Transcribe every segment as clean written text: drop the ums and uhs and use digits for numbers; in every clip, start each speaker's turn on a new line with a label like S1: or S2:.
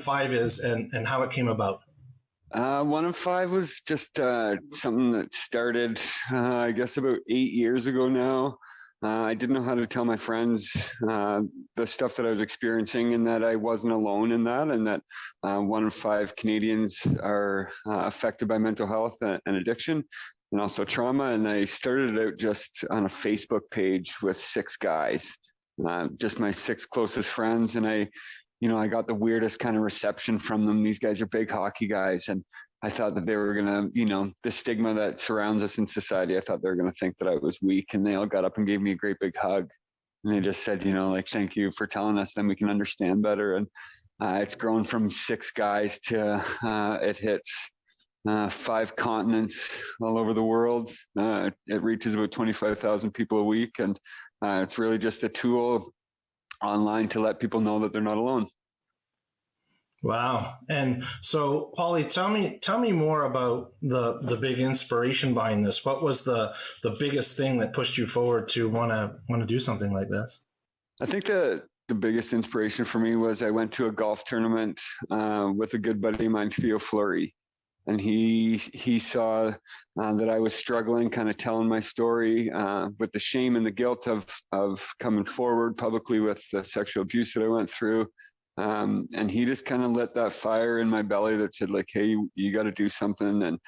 S1: 5 is and how it came about.
S2: 1 in 5 was just something that started, I guess, about 8 years ago now. I didn't know how to tell my friends the stuff that I was experiencing, and that I wasn't alone in that, and that 1 in 5 Canadians are affected by mental health and addiction, and also trauma. And I started out just on a Facebook page with 6 guys, just my 6 closest friends. And I got the weirdest kind of reception from them. These guys are big hockey guys. And I thought that they were going to, the stigma that surrounds us in society, I thought they were going to think that I was weak. And they all got up and gave me a great big hug. And they just said, thank you for telling us, then we can understand better. And it's grown from 6 guys to it hits 5 continents all over the world. It reaches about 25,000 people a week. And it's really just a tool online to let people know that they're not alone.
S1: Wow. And so, Paulie, tell me more about the big inspiration behind this. What was the biggest thing that pushed you forward to want to do something like this?
S2: I think the biggest inspiration for me was I went to a golf tournament with a good buddy of mine, Theo Fleury. And he saw that I was struggling, kind of telling my story with the shame and the guilt of coming forward publicly with the sexual abuse that I went through. And he just kind of lit that fire in my belly that said, like, hey, you got to do something. And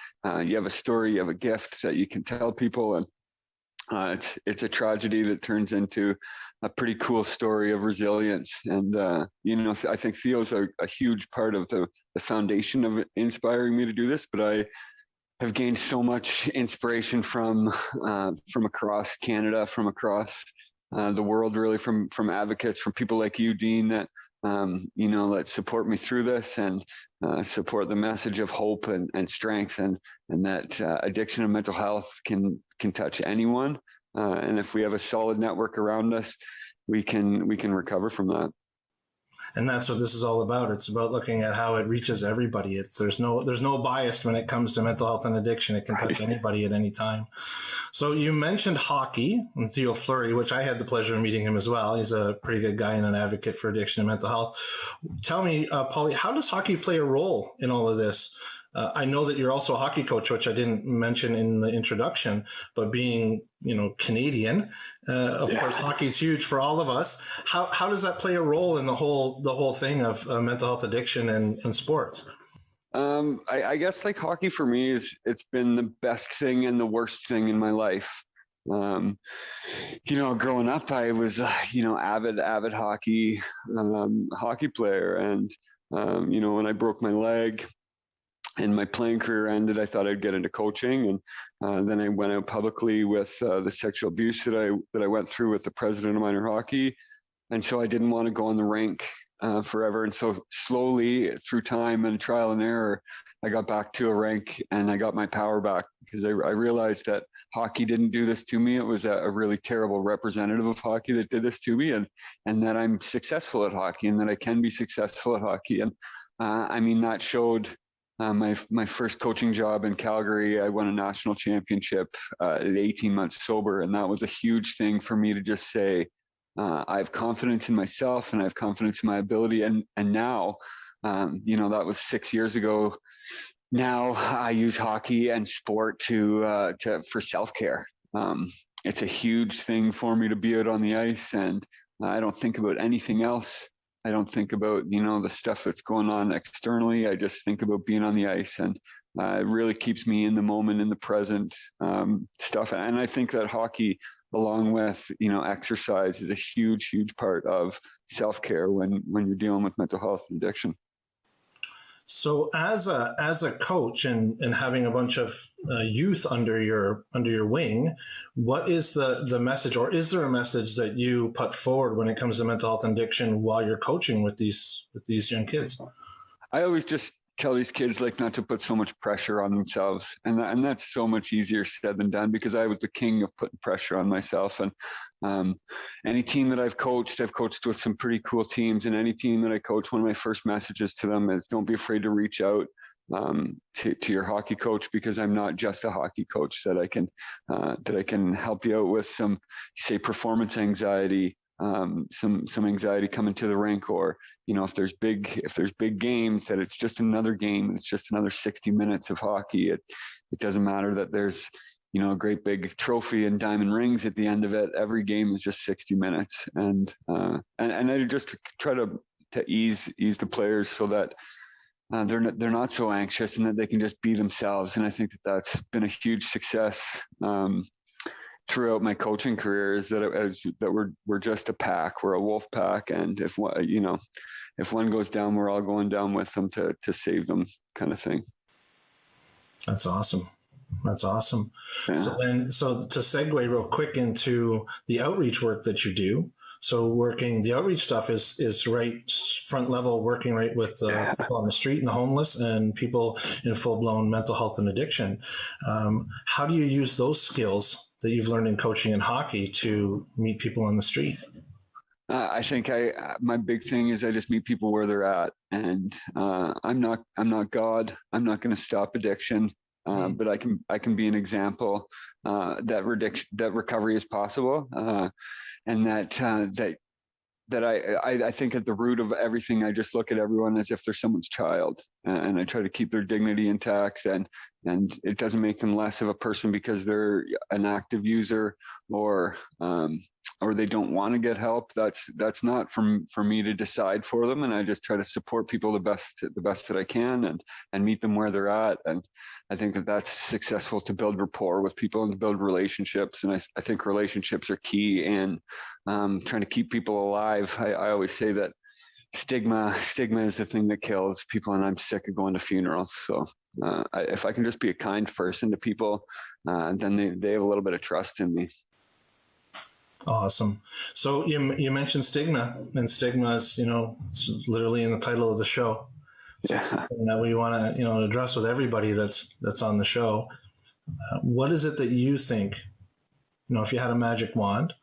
S2: you have a story, you have a gift that you can tell people. And it's a tragedy that turns into a pretty cool story of resilience. And, I think Theo's a huge part of the foundation of inspiring me to do this, but I have gained so much inspiration from across Canada, from across the world, really, from advocates, from people like you, Dean, that that support me through this and support the message of hope and strength, and that addiction and mental health can touch anyone. And if we have a solid network around us, we can recover from that.
S1: And that's what this is all about. It's about looking at how it reaches everybody. There's no bias when it comes to mental health and addiction. It can touch anybody at any time. So you mentioned hockey and Theo Fleury, which I had the pleasure of meeting him as well. He's a pretty good guy and an advocate for addiction and mental health. Tell me, Paulie, how does hockey play a role in all of this? I know that you're also a hockey coach, which I didn't mention in the introduction, but being, Canadian, of course, hockey's huge for all of us. How does that play a role in the whole thing of mental health, addiction, and sports?
S2: I guess, like, hockey for me it's been the best thing and the worst thing in my life. Growing up, I was, avid hockey player. And, when I broke my leg and my playing career ended, I thought I'd get into coaching. And then I went out publicly with the sexual abuse that I went through with the president of minor hockey. And so I didn't want to go on the rink forever. And so slowly, through time and trial and error, I got back to a rink and I got my power back, because I realized that hockey didn't do this to me. It was a really terrible representative of hockey that did this to me, and that I'm successful at hockey, and that I can be successful at hockey. And that showed. My first coaching job in Calgary, I won a national championship at 18 months sober. And that was a huge thing for me to just say, I have confidence in myself and I have confidence in my ability. And now, that was 6 years ago. Now I use hockey and sport for self-care. It's a huge thing for me to be out on the ice, and I don't think about anything else. I don't think about, the stuff that's going on externally. I just think about being on the ice, and it really keeps me in the moment, in the present stuff. And I think that hockey, along with, exercise, is a huge, huge part of self-care when you're dealing with mental health and addiction.
S1: So as a coach and having a bunch of youth under your wing, what is the message, or is there a message that you put forward when it comes to mental health and addiction while you're coaching with these young kids? I
S2: always just tell these kids, like, not to put so much pressure on themselves, and that's so much easier said than done, because I was the king of putting pressure on myself. And any team that I've coached with some pretty cool teams, and any team that I coach, one of my first messages to them is, don't be afraid to reach out to your hockey coach, because I'm not just a hockey coach, that I can help you out with some, say, performance anxiety, some anxiety coming to the rink, or if there's big games, that it's just another game, and it's just another 60 minutes of hockey. It doesn't matter that there's a great big trophy and diamond rings at the end of it. Every game is just 60 minutes, and I just try to ease the players so that they're not so anxious, and that they can just be themselves. And I think that's been a huge success throughout my coaching career, is that we're just a pack. We're a wolf pack, and if one goes down, we're all going down with them to save them, kind of thing.
S1: That's awesome. That's awesome. Yeah. So to segue real quick into the outreach work that you do. So the outreach stuff is right front level, working right with people on the street and the homeless and people in full-blown mental health and addiction. How do you use those skills that you've learned in coaching and hockey to meet people on the street?
S2: I think my big thing is I just meet people where they're at, and I'm not God. I'm not going to stop addiction. But I can be an example that recovery is possible, and that I think at the root of everything, I just look at everyone as if they're someone's child, and I try to keep their dignity intact, and it doesn't make them less of a person because they're an active user or they don't want to get help. That's not for me to decide for them, and I just try to support people the best that I can, and meet them where they're at. And I think that's successful to build rapport with people and to build relationships. And I think relationships are key in trying to keep people alive. I always say that stigma is the thing that kills people, and I'm sick of going to funerals. So if I can just be a kind person to people, then they have a little bit of trust in me.
S1: Awesome. So you mentioned stigma, and stigma is, it's literally in the title of the show. So it's something that we want to, address with everybody that's on the show. What is it that you think, if you had a magic wand,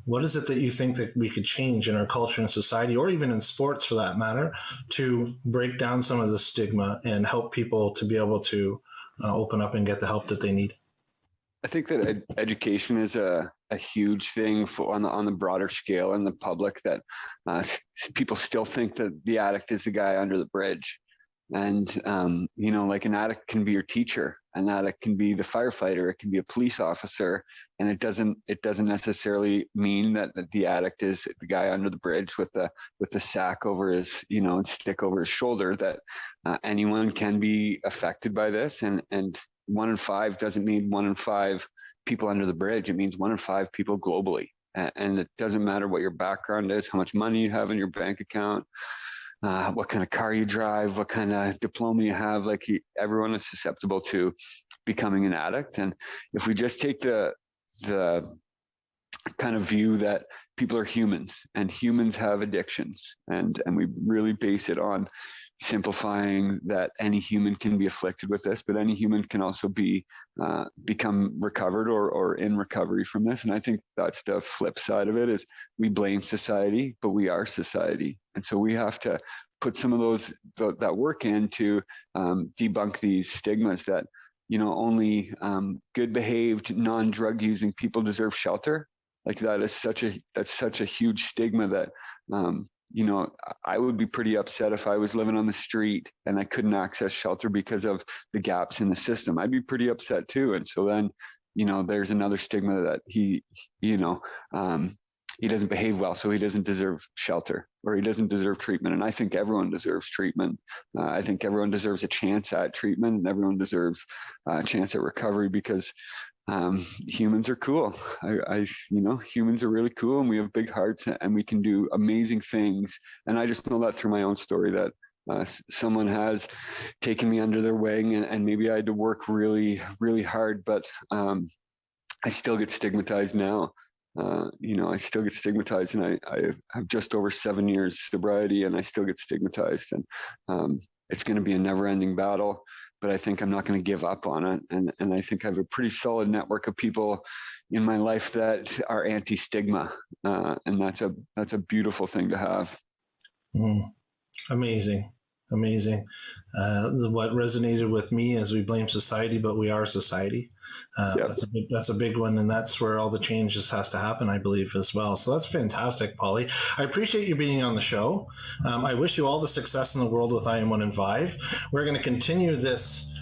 S1: what is it that you think that we could change in our culture and society, or even in sports for that matter, to break down some of the stigma and help people to be able to open up and get the help that they need?
S2: I think that education is a huge thing on the broader scale in the public, that people still think that the addict is the guy under the bridge. And, like an addict can be your teacher, an addict can be the firefighter, it can be a police officer. And it doesn't necessarily mean that the addict is the guy under the bridge with the sack over his, and stick over his shoulder, that anyone can be affected by this. And 1 in 5 doesn't mean 1 in 5 people under the bridge. It means 1 in 5 people globally. And it doesn't matter what your background is, how much money you have in your bank account, what kind of car you drive, what kind of diploma you have. Everyone is susceptible to becoming an addict. And if we just take the kind of view that people are humans and humans have addictions, and we really base it on simplifying that any human can be afflicted with this, but any human can also become recovered or in recovery from this. And I think that's the flip side of it, is we blame society, but we are society. And so we have to put some of that work in to debunk these stigmas that, only good behaved, non-drug using people deserve shelter. That's such a huge stigma that, I would be pretty upset if I was living on the street and I couldn't access shelter because of the gaps in the system. I'd be pretty upset too. And so then, there's another stigma that he doesn't behave well, so he doesn't deserve shelter, or he doesn't deserve treatment. And I think everyone deserves treatment. I think everyone deserves a chance at treatment, and everyone deserves a chance at recovery, because humans are cool. Humans are really cool, and we have big hearts, and we can do amazing things. And I just know that through my own story, that someone has taken me under their wing, and maybe I had to work really, really hard, but I still get stigmatized now. I still get stigmatized, and I have just over 7 years sobriety, and I still get stigmatized. And it's going to be a never-ending battle, but I think I'm not going to give up on it. And I think I have a pretty solid network of people in my life that are anti-stigma. And that's a beautiful thing to have.
S1: Amazing. Amazing. What resonated with me is we blame society, but we are society.
S2: Yep.
S1: That's a big one, and that's where all the changes has to happen, I believe, as well. So that's fantastic, Paulie. I appreciate you being on the show. I wish you all the success in the world with I Am One in Five. We're going to continue this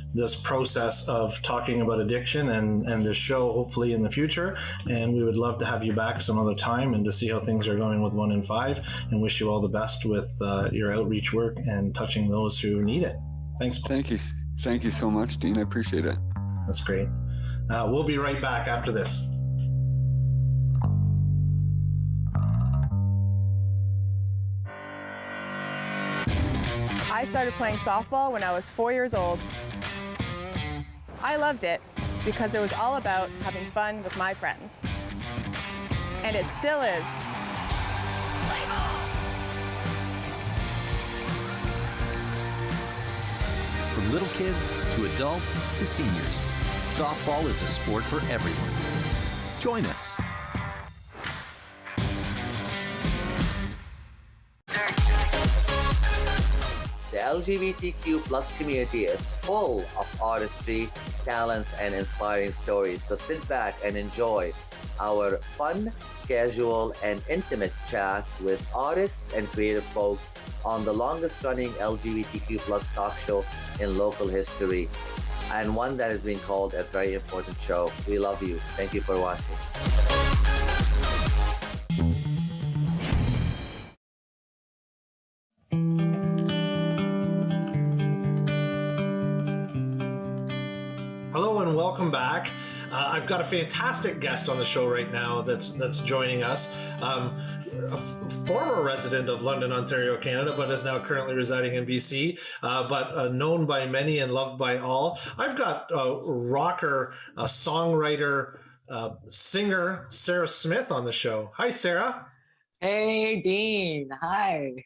S1: process of talking about addiction and this show hopefully in the future, and we would love to have you back some other time and to see how things are going with One in Five, and wish you all the best with your outreach work and touching those who need it. Thanks, Paul.
S2: Thank you so much, Dean. I appreciate it.
S1: That's great. We'll be right back after this.
S3: I started playing softball when I was 4 years old. I loved it because it was all about having fun with my friends. And it still is.
S4: From little kids to adults to seniors, softball is a sport for everyone. Join us.
S5: The LGBTQ plus community is full of artistry, talents, and inspiring stories. So sit back and enjoy our fun, casual, and intimate chats with artists and creative folks on the longest running LGBTQ plus talk show in local history, and one that has been called a very important show. We love you. Thank you for watching.
S1: Hello and welcome back. I've got a fantastic guest on the show right now that's joining us. A former resident of London, Ontario, Canada, but is now currently residing in BC, but known by many and loved by all. I've got rocker, songwriter, singer Sarah Smith on the show. Hi, Sarah.
S6: Hey, Dean. Hi.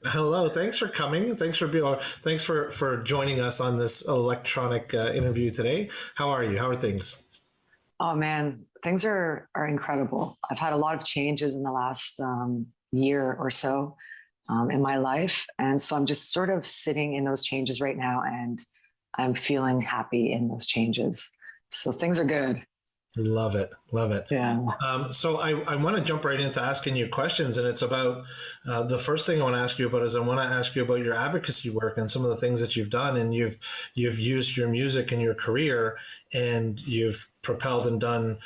S1: Hello. Thanks for coming. Thanks for joining us on this electronic interview today. How are you? How are things?
S6: Oh man, things are incredible. I've had a lot of changes in the last year or so in my life, and so I'm just sort of sitting in those changes right now, and I'm feeling happy in those changes. So things are good.
S1: Love it. Love it.
S6: Yeah.
S1: So I want to jump right into asking you questions. And it's about the first thing I want to ask you about is I want to ask you about your advocacy work and some of the things that you've done. And you've used your music in your career, and you've propelled and done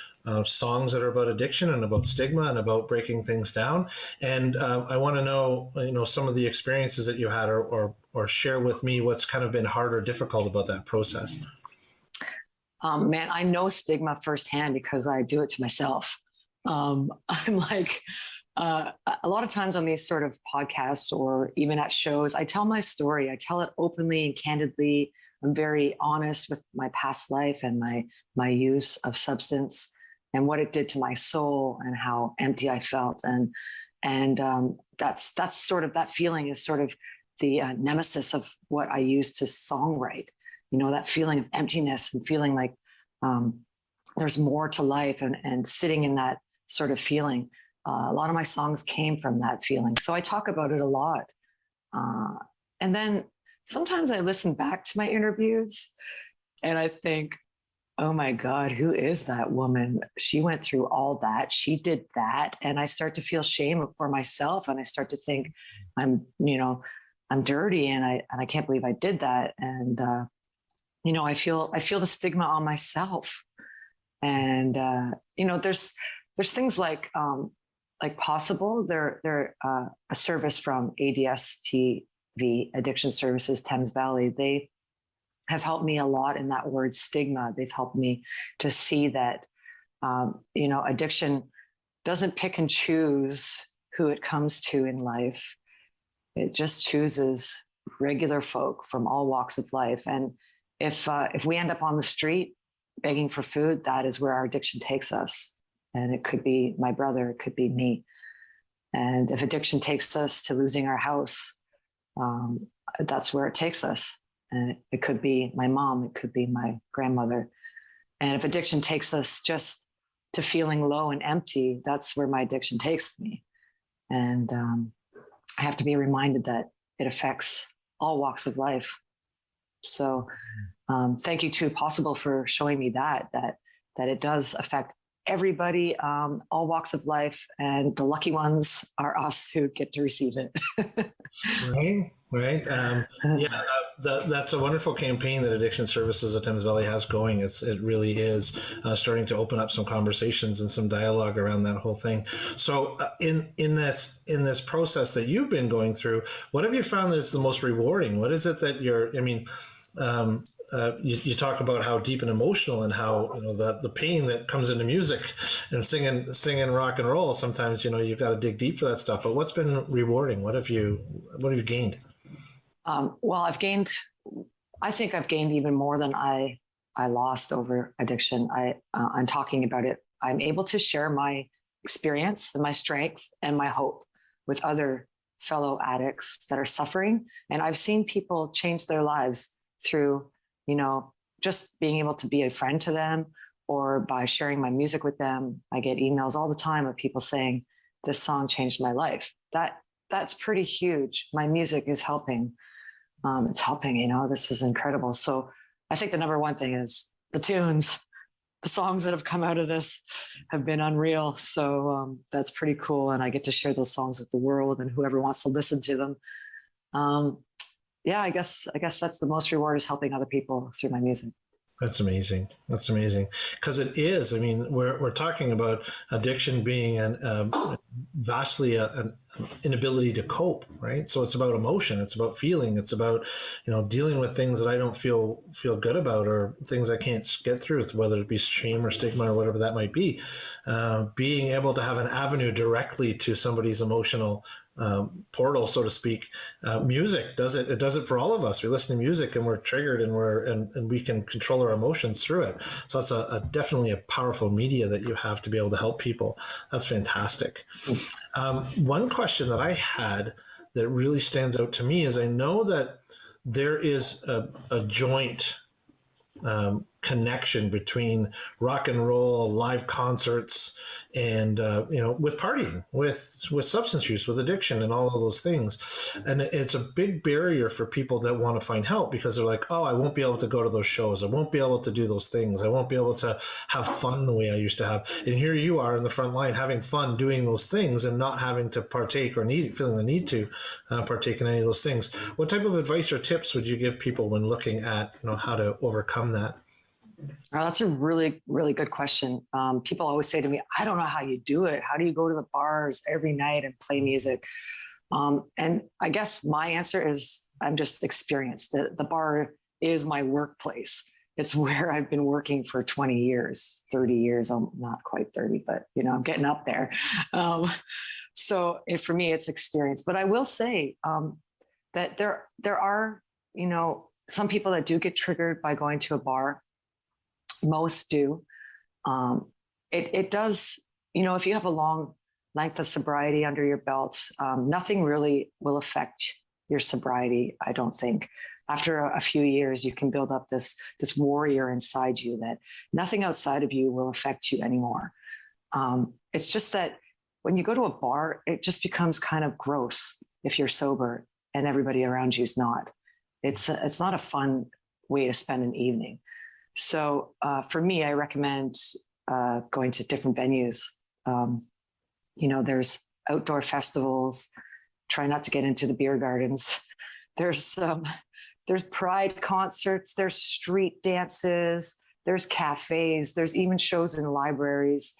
S1: songs that are about addiction and about stigma and about breaking things down. And I want to know, some of the experiences that you had, or share with me what's kind of been hard or difficult about that process.
S6: Man, I know stigma firsthand because I do it to myself. I'm like, a lot of times on these sort of podcasts or even at shows, I tell my story. I tell it openly and candidly. I'm very honest with my past life and my use of substance and what it did to my soul and how empty I felt. And that's sort of, that feeling is sort of the nemesis of what I use to songwrite. That feeling of emptiness and feeling like there's more to life, and sitting in that sort of feeling. A lot of my songs came from that feeling. So I talk about it a lot. And then sometimes I listen back to my interviews and I think, oh my God, who is that woman? She went through all that. She did that. And I start to feel shame for myself. And I start to think I'm dirty and I can't believe I did that. And, I feel the stigma on myself. And, there's things like Possible. They're a service from ADS TV, Addiction Services, Thames Valley. They have helped me a lot in that word stigma. They've helped me to see that, addiction doesn't pick and choose who it comes to in life. It just chooses regular folk from all walks of life. And if we end up on the street begging for food, that is where our addiction takes us. And it could be my brother, it could be me. And if addiction takes us to losing our house, that's where it takes us. And it could be my mom, it could be my grandmother. And if addiction takes us just to feeling low and empty, that's where my addiction takes me. And I have to be reminded that it affects all walks of life. So thank you to Possible for showing me that it does affect everybody, all walks of life, and the lucky ones are us who get to receive it.
S1: Right. That's a wonderful campaign that Addiction Services of Thames Valley has going. It really is starting to open up some conversations and some dialogue around that whole thing. So in this process that you've been going through, what have you found that is the most rewarding? What is it that you talk about how deep and emotional, and how the pain that comes into music and singing rock and roll. Sometimes you've got to dig deep for that stuff. But what's been rewarding? What have you gained?
S6: Well, I think I've gained even more than I lost over addiction. I'm talking about it. I'm able to share my experience and my strength and my hope with other fellow addicts that are suffering. And I've seen people change their lives through, just being able to be a friend to them, or by sharing my music with them. I get emails all the time of people saying, this song changed my life. That's pretty huge. My music is helping. It's helping, this is incredible. So I think the number one thing is the tunes. The songs that have come out of this have been unreal. So that's pretty cool. And I get to share those songs with the world and whoever wants to listen to them. I guess that's the most reward, is helping other people through my music.
S1: That's amazing. That's amazing. Because it is, we're talking about addiction being vastly an inability to cope, right? So it's about emotion. It's about feeling. It's about, dealing with things that I don't feel good about, or things I can't get through, whether it be shame or stigma or whatever that might be. Being able to have an avenue directly to somebody's emotional portal, so to speak. Music does it. It does it for all of us. We listen to music and we're triggered, and we can control our emotions through it. So that's definitely a powerful media that you have to be able to help people. That's fantastic. One question that I had that really stands out to me is, I know that there is a joint connection between rock and roll, live concerts, and with partying, with substance use, with addiction, and all of those things. And it's a big barrier for people that want to find help, because they're like, oh, I won't be able to go to those shows, I won't be able to do those things, I won't be able to have fun the way I used to have. And here you are in the front line having fun doing those things, and not having to partake or feeling the need to partake in any of those things. What type of advice or tips would you give people when looking at how to overcome that?
S6: Oh, that's a really, really good question. People always say to me, I don't know how you do it. How do you go to the bars every night and play music? And I guess my answer is, I'm just experienced. The bar is my workplace. It's where I've been working for 20 years, 30 years. I'm not quite 30, but I'm getting up there. So for me, it's experience. But I will say that there are, some people that do get triggered by going to a bar. Most do. It does, if you have a long length of sobriety under your belt, nothing really will affect your sobriety, I don't think. After a few years, you can build up this warrior inside you that nothing outside of you will affect you anymore. It's just that when you go to a bar, it just becomes kind of gross if you're sober and everybody around you is not. It's not a fun way to spend an evening. So for me, I recommend going to different venues. There's outdoor festivals. Try not to get into the beer gardens. There's pride concerts. There's street dances. There's cafes. There's even shows in libraries.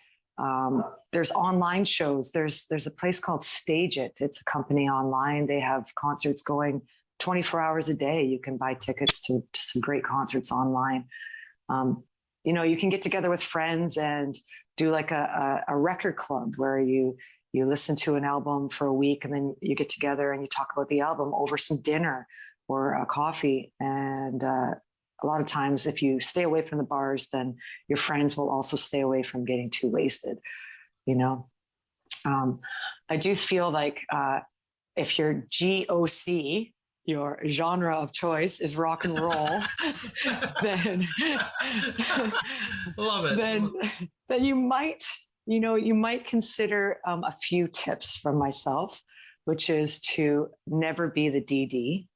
S6: There's online shows. There's a place called Stage It. It's a company online. They have concerts going 24 hours a day. You can buy tickets to some great concerts online. You can get together with friends and do like a record club where you listen to an album for a week, and then you get together and you talk about the album over some dinner or a coffee. And a lot of times, if you stay away from the bars, then your friends will also stay away from getting too wasted. I do feel like if your GOC, your genre of choice, is rock and roll, then
S1: love it.
S6: Then you might consider a few tips from myself, which is to never be the DD.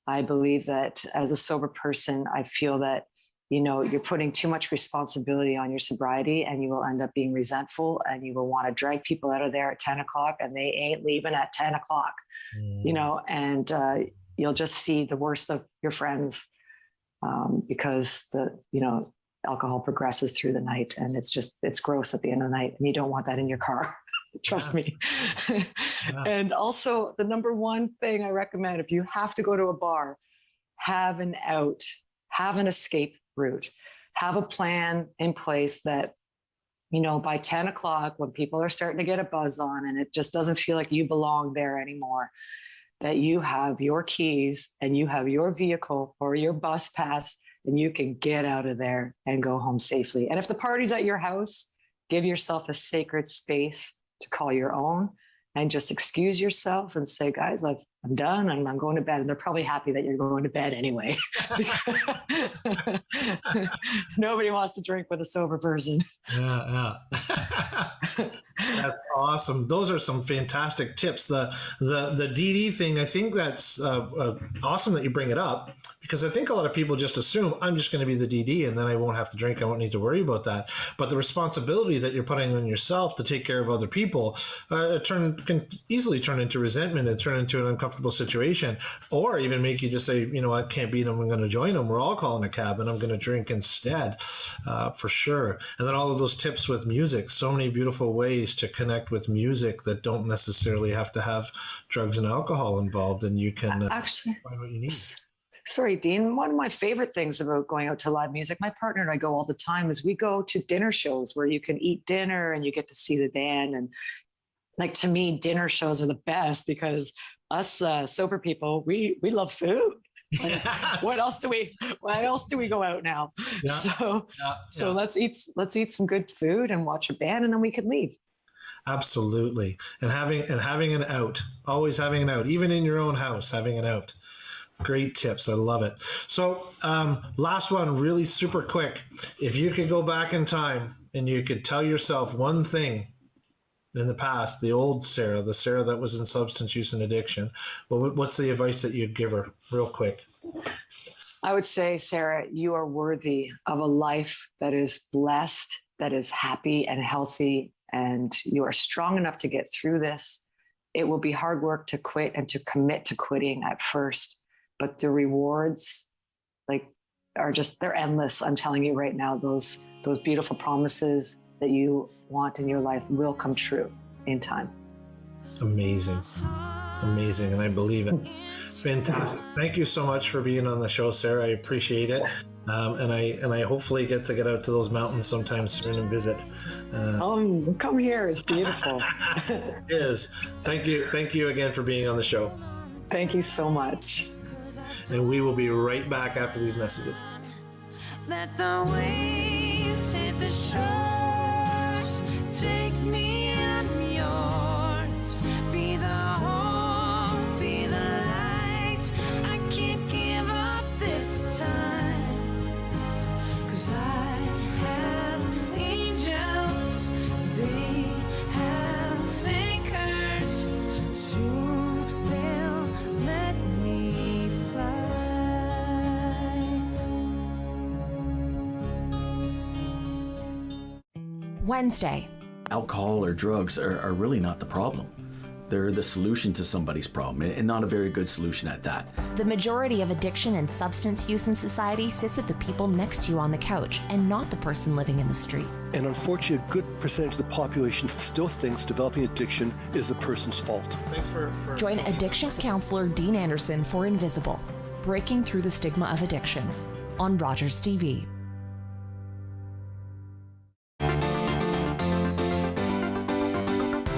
S6: I believe that as a sober person, I feel that, you know, you're putting too much responsibility on your sobriety, and you will end up being resentful, and you will want to drag people out of there at 10 o'clock, and they ain't leaving at 10 o'clock, you know, and you'll just see the worst of your friends because you know, alcohol progresses through the night, and it's gross at the end of the night, and you don't want that in your car. Trust me. And also, the number one thing I recommend, if you have to go to a bar, have an out, have an escape route, have a plan in place that, you know, by 10 o'clock, when people are starting to get a buzz on and it just doesn't feel like you belong there anymore, that you have your keys and you have your vehicle or your bus pass, and you can get out of there and go home safely. And if the party's at your house, give yourself a sacred space to call your own, and just excuse yourself and say, guys, I'm done and I'm going to bed. And they're probably happy that you're going to bed anyway. Nobody wants to drink with a sober person.
S1: Yeah. That's awesome. Those are some fantastic tips. The DD thing, I think that's awesome that you bring it up, because I think a lot of people just assume I'm just going to be the DD and then I won't have to drink. I won't need to worry about that. But the responsibility that you're putting on yourself to take care of other people can easily turn into resentment and turn into an uncomfortable situation, or even make you just say, you know, I can't beat them, I'm going to join them. We're all calling a cab and I'm going to drink instead, for sure. And then all of those tips with music, so many beautiful ways to connect with music that don't necessarily have to have drugs and alcohol involved, and you can
S6: actually
S1: find what you need.
S6: Sorry, Dean. One of my favorite things about going out to live music, my partner and I go all the time, is we go to dinner shows where you can eat dinner and you get to see the band. And like, to me, dinner shows are the best, because us sober people, we love food. Yes. Why else do we go out now? Yeah. So let's eat some good food and watch a band, and then we can leave.
S1: Absolutely. And having an out, always having an out, even in your own house, having an out. Great tips. I love it. So last one, really super quick. If you could go back in time and you could tell yourself one thing in the past, the old Sarah, the Sarah that was in substance use and addiction, what's the advice that you'd give her real quick?
S6: I would say, Sarah, you are worthy of a life that is blessed, that is happy and healthy, and you are strong enough to get through this. It will be hard work to quit and to commit to quitting at first, but the rewards, they're endless. I'm telling you right now, those beautiful promises that you want in your life will come true in time. Amazing.
S1: And I believe it. Fantastic. Thank you so much for being on the show, Sarah. I appreciate it. And I hopefully get out to those mountains sometime soon and visit.
S6: Come here. It's beautiful.
S1: It is. Thank you again for being on the show.
S6: Thank you so much.
S1: And we will be right back after these messages.
S7: Let the waves hit the shores. Take me, I'm yours. Be the hope, be the light. I can't give up this time. 'Cause I have angels, they have anchors. Soon they'll let me fly.
S8: Wednesday.
S9: Alcohol or drugs are really not the problem. They're the solution to somebody's problem, and not a very good solution at that.
S8: The majority of addiction and substance use in society sits with the people next to you on the couch and not the person living in the street.
S10: And unfortunately, a good percentage of the population still thinks developing addiction is the person's fault.
S1: Thanks for
S8: Join addictions counselor Dean Anderson for Invisible, Breaking Through the Stigma of Addiction, on Rogers TV.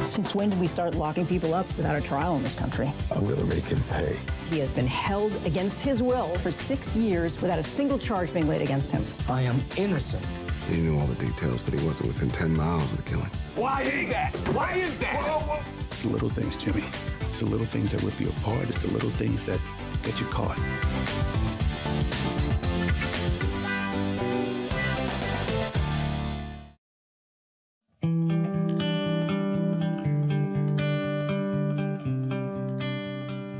S11: Since when did we start locking people up without a trial in this country?
S12: I'm going to make him pay.
S11: He has been held against his will for 6 years without a single charge being laid against him.
S12: I am innocent. He knew all the details, but he wasn't within 10 miles of the killing.
S13: Why is that? Why is that? Whoa.
S14: It's the little things, Jimmy. It's the little things that rip you apart. It's the little things that get you caught.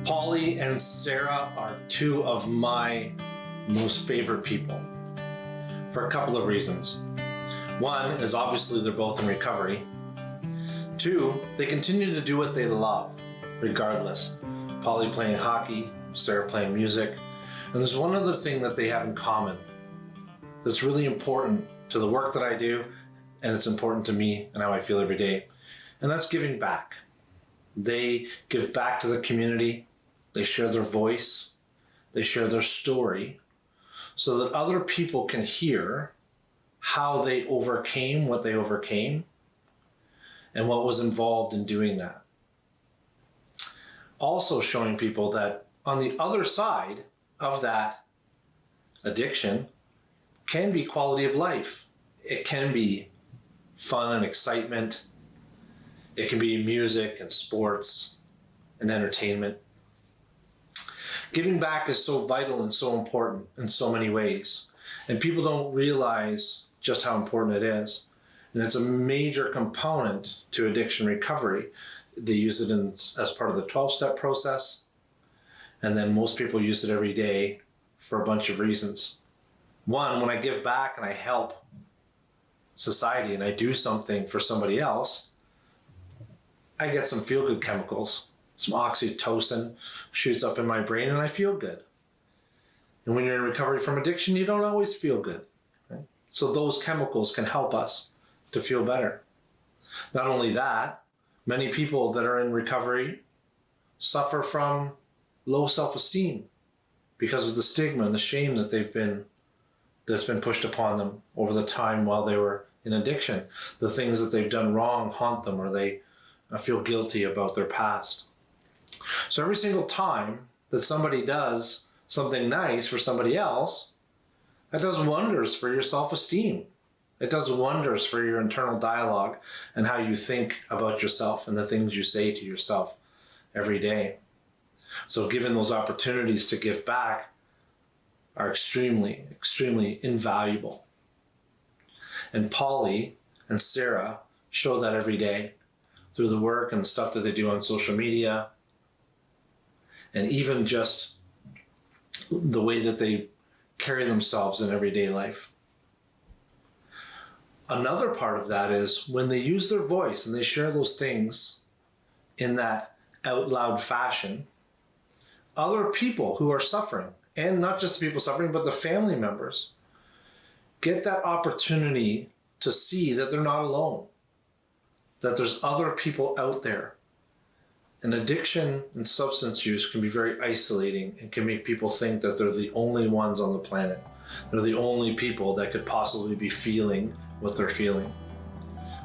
S1: Paulie and and Sarah are two of my most favorite people for a couple of reasons. One is obviously they're both in recovery. Two, they continue to do what they love, regardless. Paulie playing hockey, Sarah playing music. And there's one other thing that they have in common that's really important to the work that I do, and it's important to me and how I feel every day. And that's giving back. They give back to the community. They share their voice. They share their story so that other people can hear how they overcame what they overcame and what was involved in doing that. Also showing people that on the other side of that addiction can be quality of life. It can be fun and excitement. It can be music and sports and entertainment. Giving back is so vital and so important in so many ways. And people don't realize just how important it is. And it's a major component to addiction recovery. They use it as part of the 12-step process. And then most people use it every day for a bunch of reasons. One, when I give back and I help society and I do something for somebody else, I get some feel-good chemicals. Some oxytocin shoots up in my brain and I feel good. And when you're in recovery from addiction, you don't always feel good. Right? So those chemicals can help us to feel better. Not only that, many people that are in recovery suffer from low self-esteem because of the stigma and the shame that that's been pushed upon them over the time while they were in addiction. The things that they've done wrong haunt them, or they feel guilty about their past. So every single time that somebody does something nice for somebody else, that does wonders for your self-esteem. It does wonders for your internal dialogue and how you think about yourself and the things you say to yourself every day. So given those opportunities to give back are extremely, extremely invaluable. And Paulie and Sarah show that every day through the work and the stuff that they do on social media, and even just the way that they carry themselves in everyday life. Another part of that is when they use their voice and they share those things in that out loud fashion, other people who are suffering, and not just the people suffering, but the family members, get that opportunity to see that they're not alone, that there's other people out there. And addiction and substance use can be very isolating and can make people think that they're the only ones on the planet. They're the only people that could possibly be feeling what they're feeling.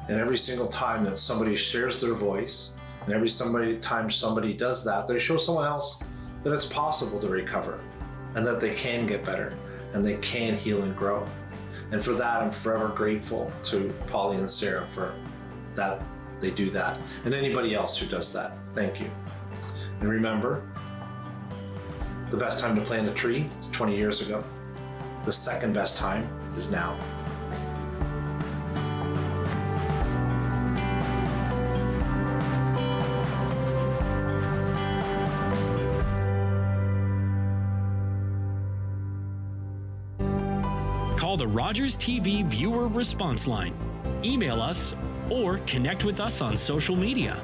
S1: And every single time that somebody shares their voice, and every time somebody does that, they show someone else that it's possible to recover, and that they can get better, and they can heal and grow. And for that, I'm forever grateful to Paulie and Sarah for that. They do that. And anybody else who does that, thank you. And remember, the best time to plant a tree is 20 years ago. The second best time is now.
S15: Call the Rogers TV viewer response line, email us, or connect with us on social media.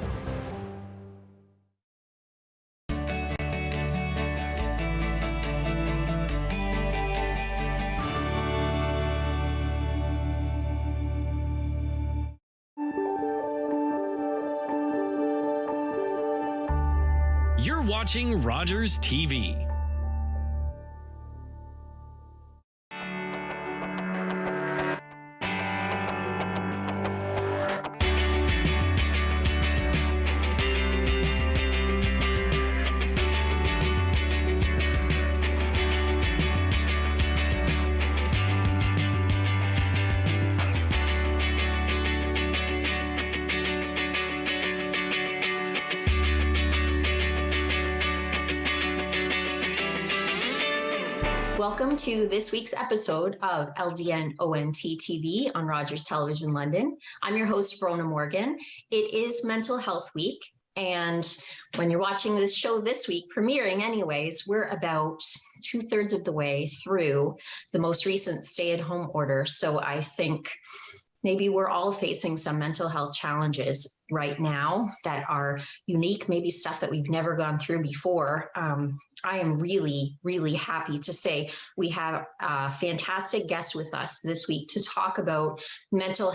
S15: You're watching Rogers TV.
S16: Welcome to this week's episode of LDN ONT TV on Rogers Television London. I'm your host, Brona Morgan. It is Mental Health Week, And when you're watching this show this week, premiering anyways, we're about 2/3 of the way through the most recent stay-at-home order. So I think maybe we're all facing some mental health challenges right now that are unique, maybe stuff that we've never gone through before. I am really, really happy to say we have a fantastic guest with us this week to talk about mental